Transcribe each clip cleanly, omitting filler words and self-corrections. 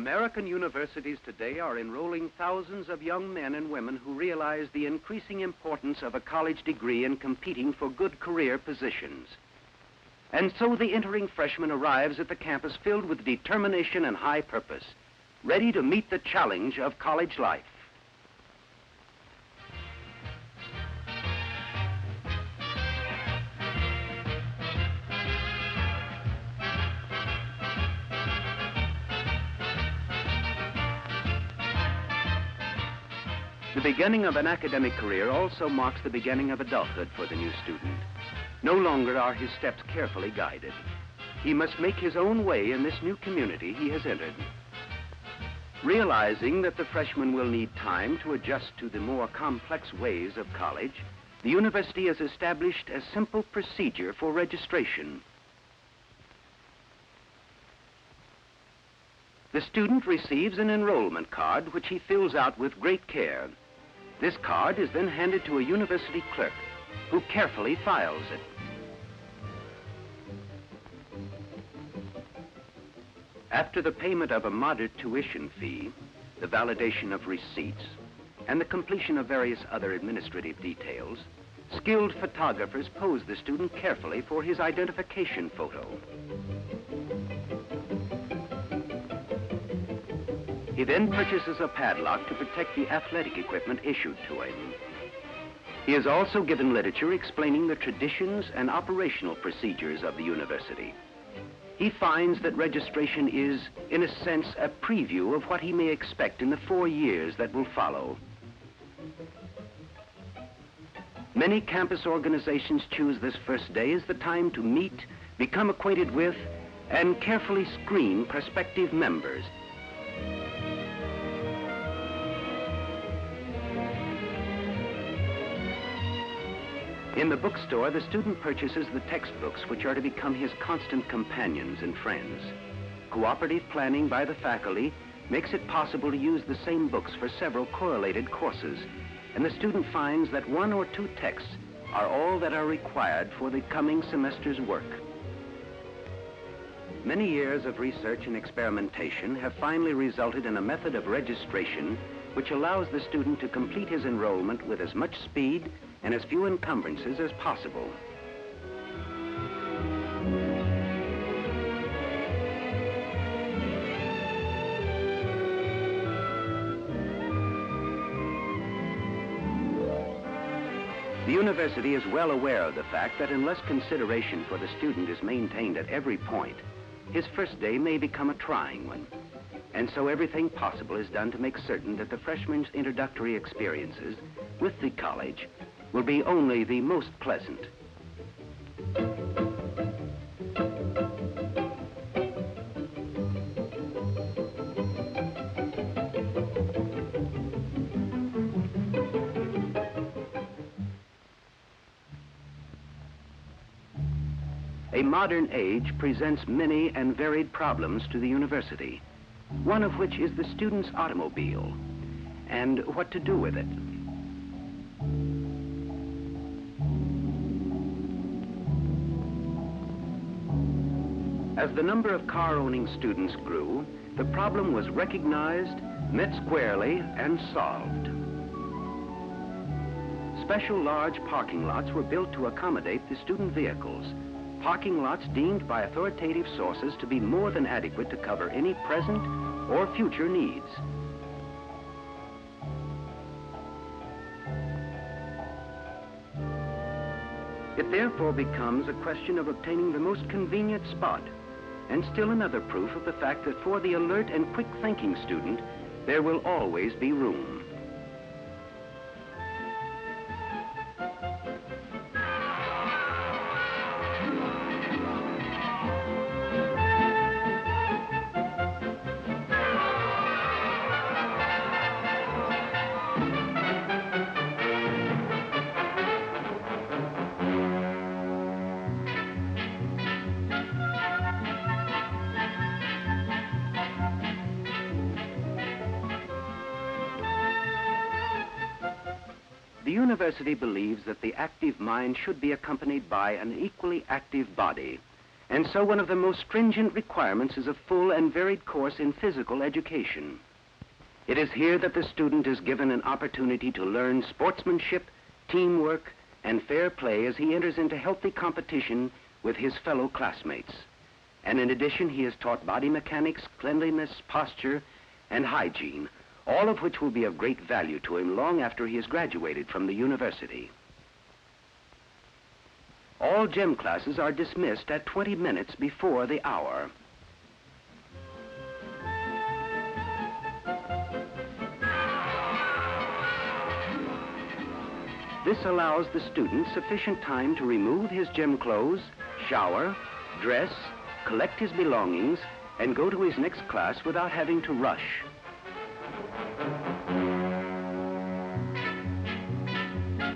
American universities today are enrolling thousands of young men and women who realize the increasing importance of a college degree in competing for good career positions. And so the entering freshman arrives at the campus filled with determination and high purpose, ready to meet the challenge of college life. The beginning of an academic career also marks the beginning of adulthood for the new student. No longer are his steps carefully guided. He must make his own way in this new community he has entered. Realizing that the freshman will need time to adjust to the more complex ways of college, the university has established a simple procedure for registration. The student receives an enrollment card which he fills out with great care. This card is then handed to a university clerk who carefully files it. After the payment of a moderate tuition fee, the validation of receipts, and the completion of various other administrative details, skilled photographers pose the student carefully for his identification photo. He then purchases a padlock to protect the athletic equipment issued to him. He is also given literature explaining the traditions and operational procedures of the university. He finds that registration is, in a sense, a preview of what he may expect in the 4 years that will follow. Many campus organizations choose this first day as the time to meet, become acquainted with, and carefully screen prospective members. In the bookstore, the student purchases the textbooks which are to become his constant companions and friends. Cooperative planning by the faculty makes it possible to use the same books for several correlated courses, and the student finds that 1 or 2 texts are all that are required for the coming semester's work. Many years of research and experimentation have finally resulted in a method of registration which allows the student to complete his enrollment with as much speed and as few encumbrances as possible. The university is well aware of the fact that unless consideration for the student is maintained at every point, his first day may become a trying one. And so everything possible is done to make certain that the freshman's introductory experiences with the college will be only the most pleasant. A modern age presents many and varied problems to the university, one of which is the student's automobile and what to do with it. As the number of car-owning students grew, the problem was recognized, met squarely, and solved. Special large parking lots were built to accommodate the student vehicles, parking lots deemed by authoritative sources to be more than adequate to cover any present or future needs. It therefore becomes a question of obtaining the most convenient spot, and still another proof of the fact that for the alert and quick-thinking student, there will always be room. The university believes that the active mind should be accompanied by an equally active body, And so one of the most stringent requirements is a full and varied course in physical education. It is here that the student is given an opportunity to learn sportsmanship, teamwork, and fair play as he enters into healthy competition with his fellow classmates. And in addition, he is taught body mechanics, cleanliness, posture, and hygiene, all of which will be of great value to him long after he has graduated from the university. All gym classes are dismissed at 20 minutes before the hour. This allows the student sufficient time to remove his gym clothes, shower, dress, collect his belongings, and go to his next class without having to rush.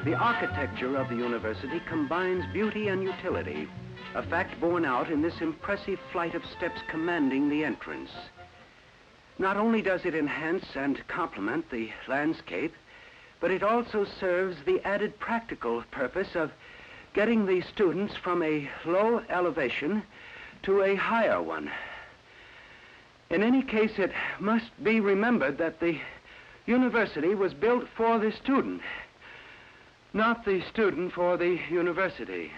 The architecture of the university combines beauty and utility, a fact borne out in this impressive flight of steps commanding the entrance. Not only does it enhance and complement the landscape, but it also serves the added practical purpose of getting the students from a low elevation to a higher one. In any case, it must be remembered that the university was built for the student, not the student for the university.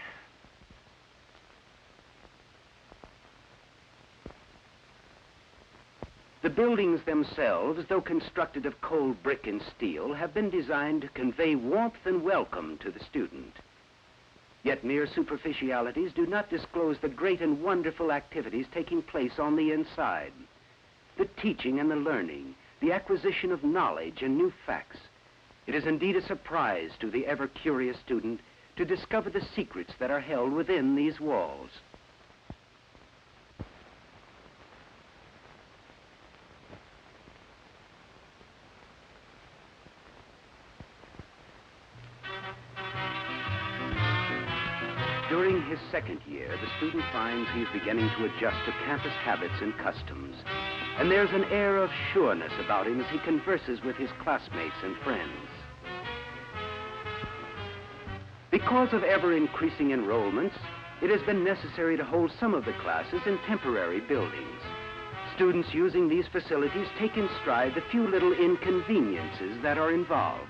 The buildings themselves, though constructed of cold brick and steel, have been designed to convey warmth and welcome to the student. Yet mere superficialities do not disclose the great and wonderful activities taking place on the inside. The teaching and the learning, the acquisition of knowledge and new facts. It is indeed a surprise to the ever-curious student to discover the secrets that are held within these walls. During his second year, the student finds he is beginning to adjust to campus habits and customs. And there's an air of sureness about him as he converses with his classmates and friends. Because of ever-increasing enrollments, it has been necessary to hold some of the classes in temporary buildings. Students using these facilities take in stride the few little inconveniences that are involved.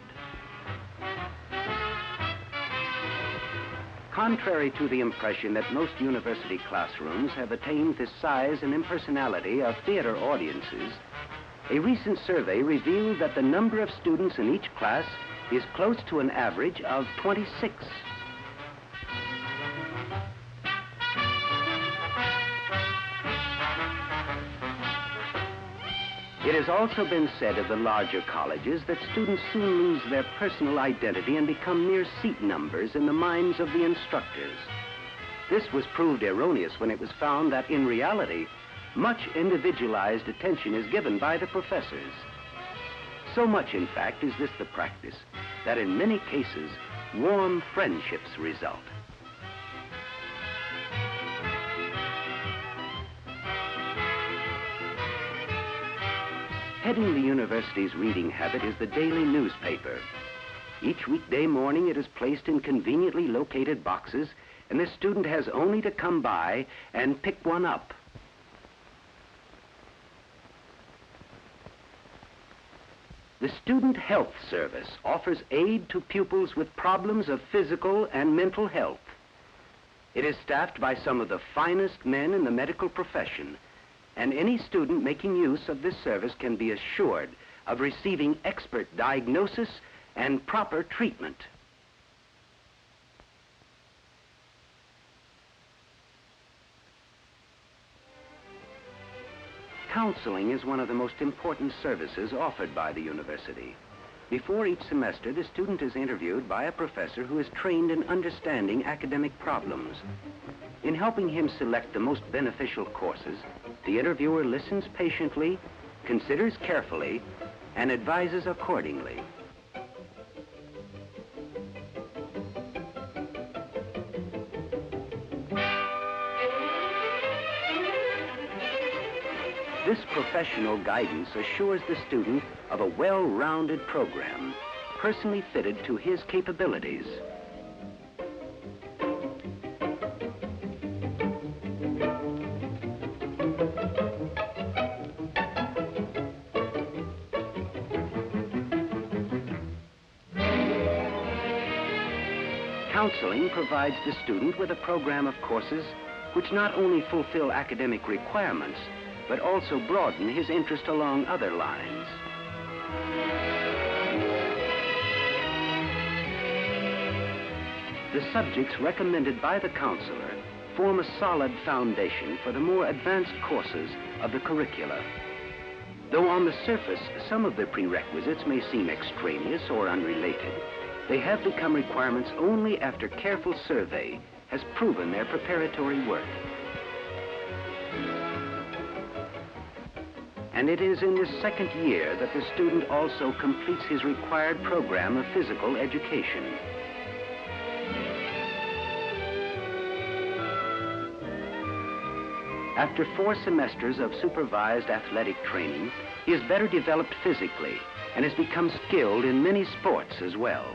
Contrary to the impression that most university classrooms have attained the size and impersonality of theater audiences, a recent survey revealed that the number of students in each class is close to an average of 26. It has also been said of the larger colleges that students soon lose their personal identity and become mere seat numbers in the minds of the instructors. This was proved erroneous when it was found that in reality, much individualized attention is given by the professors. So much, in fact, is this the practice, that in many cases, warm friendships result. Heading the university's reading habit is the daily newspaper. Each weekday morning it is placed in conveniently located boxes, and the student has only to come by and pick one up. The Student Health Service offers aid to pupils with problems of physical and mental health. It is staffed by some of the finest men in the medical profession, and any student making use of this service can be assured of receiving expert diagnosis and proper treatment. Counseling is one of the most important services offered by the university. Before each semester, the student is interviewed by a professor who is trained in understanding academic problems. In helping him select the most beneficial courses, the interviewer listens patiently, considers carefully, and advises accordingly. This professional guidance assures the student of a well-rounded program, personally fitted to his capabilities. Counseling provides the student with a program of courses which not only fulfill academic requirements, but also broaden his interest along other lines. The subjects recommended by the counselor form a solid foundation for the more advanced courses of the curricula. Though on the surface, some of the prerequisites may seem extraneous or unrelated, they have become requirements only after careful survey has proven their preparatory work. And it is in the second year that the student also completes his required program of physical education. After 4 semesters of supervised athletic training, he is better developed physically and has become skilled in many sports as well.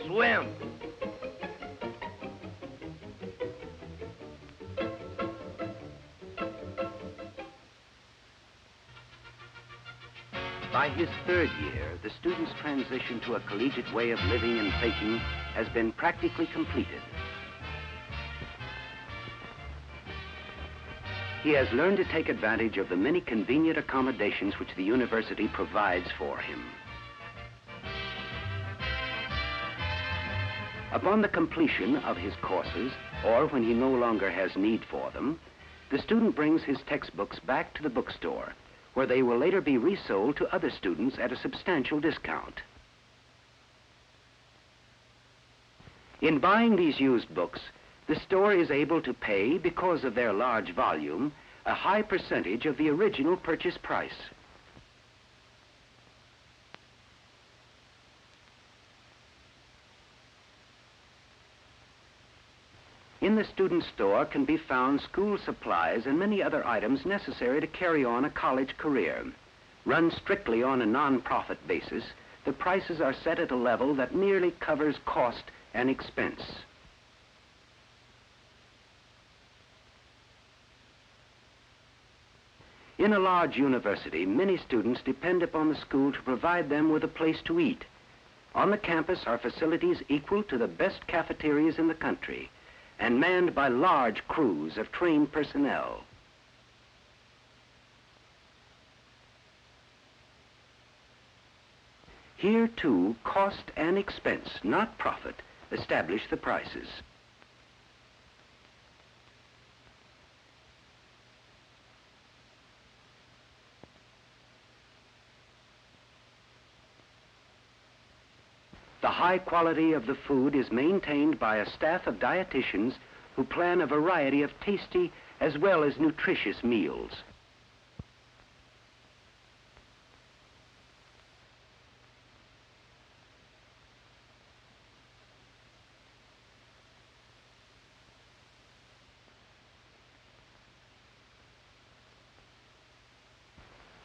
Swim. By his 3rd year, the student's transition to a collegiate way of living and thinking has been practically completed. He has learned to take advantage of the many convenient accommodations which the university provides for him. Upon the completion of his courses, or when he no longer has need for them, the student brings his textbooks back to the bookstore, where they will later be resold to other students at a substantial discount. In buying these used books, the store is able to pay, because of their large volume, a high percentage of the original purchase price. In the student store can be found school supplies and many other items necessary to carry on a college career. Run strictly on a non-profit basis, the prices are set at a level that nearly covers cost and expense. In a large university, many students depend upon the school to provide them with a place to eat. On the campus are facilities equal to the best cafeterias in the country, and manned by large crews of trained personnel. Here, too, cost and expense, not profit, establish the prices. The high quality of the food is maintained by a staff of dietitians who plan a variety of tasty as well as nutritious meals.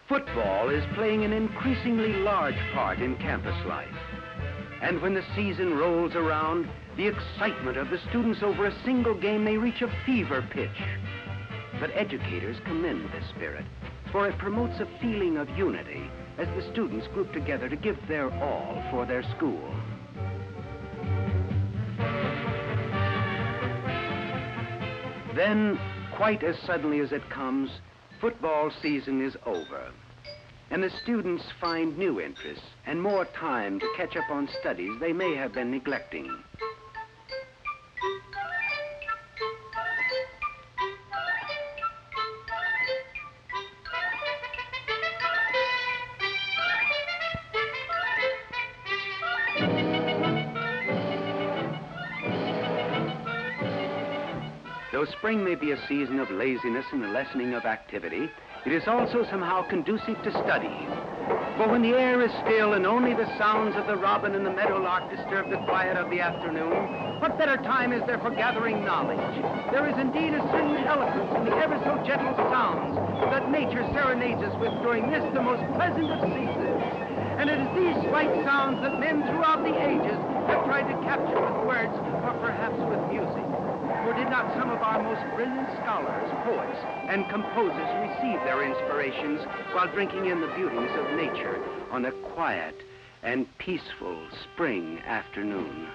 Football is playing an increasingly large part in campus life. And when the season rolls around, the excitement of the students over a single game may reach a fever pitch. But educators commend this spirit, for it promotes a feeling of unity as the students group together to give their all for their school. Then, quite as suddenly as it comes, football season is over, and the students find new interests and more time to catch up on studies they may have been neglecting. Though spring may be a season of laziness and the lessening of activity, it is also somehow conducive to study. For when the air is still and only the sounds of the robin and the meadowlark disturb the quiet of the afternoon, what better time is there for gathering knowledge? There is indeed a certain eloquence in the ever so gentle sounds that nature serenades us with during this, the most pleasant of seasons. And it is these slight sounds that men throughout the ages have tried to capture with words or perhaps with music? For did not some of our most brilliant scholars, poets, and composers receive their inspirations while drinking in the beauties of nature on a quiet and peaceful spring afternoon?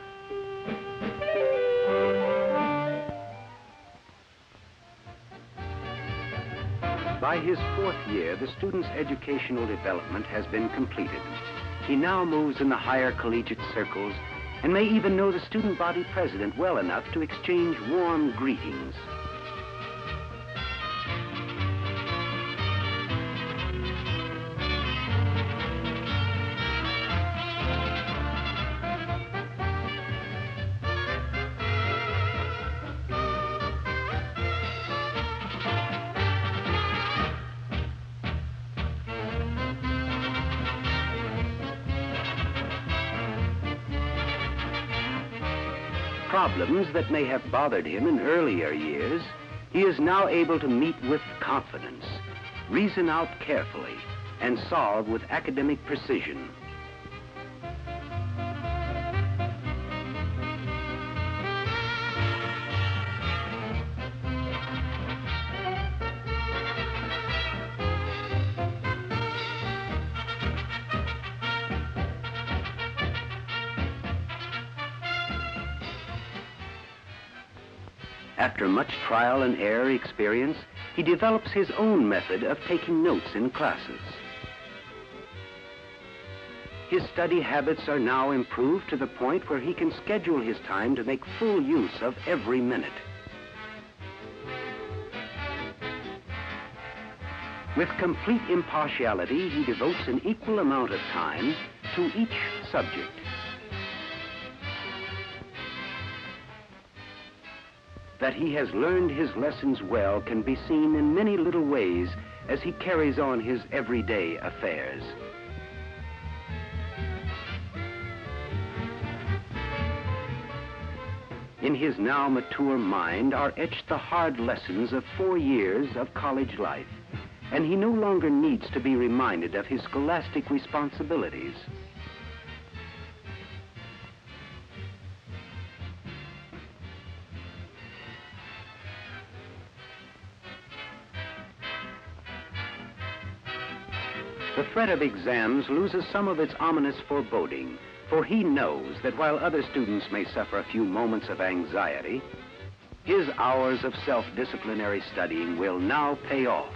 By his 4th year, the student's educational development has been completed. He now moves in the higher collegiate circles and may even know the student body president well enough to exchange warm greetings. Problems that may have bothered him in earlier years, he is now able to meet with confidence, reason out carefully, and solve with academic precision. After much trial and error experience, he develops his own method of taking notes in classes. His study habits are now improved to the point where he can schedule his time to make full use of every minute. With complete impartiality, he devotes an equal amount of time to each subject. That he has learned his lessons well can be seen in many little ways as he carries on his everyday affairs. In his now mature mind are etched the hard lessons of 4 years of college life, and he no longer needs to be reminded of his scholastic responsibilities. The threat of exams loses some of its ominous foreboding, for he knows that while other students may suffer a few moments of anxiety, his hours of self-disciplinary studying will now pay off.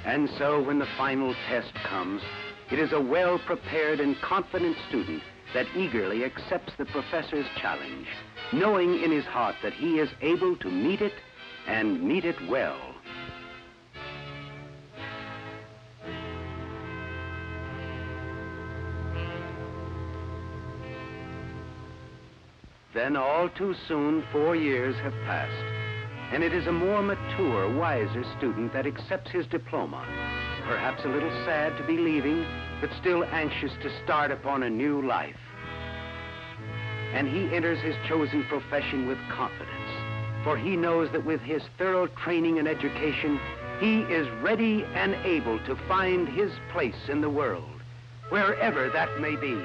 And so when the final test comes, it is a well-prepared and confident student that eagerly accepts the professor's challenge, knowing in his heart that he is able to meet it and meet it well. Then all too soon 4 years have passed, and it is a more mature, wiser student that accepts his diploma, perhaps a little sad to be leaving, but still anxious to start upon a new life. And he enters his chosen profession with confidence, for he knows that with his thorough training and education, he is ready and able to find his place in the world, wherever that may be.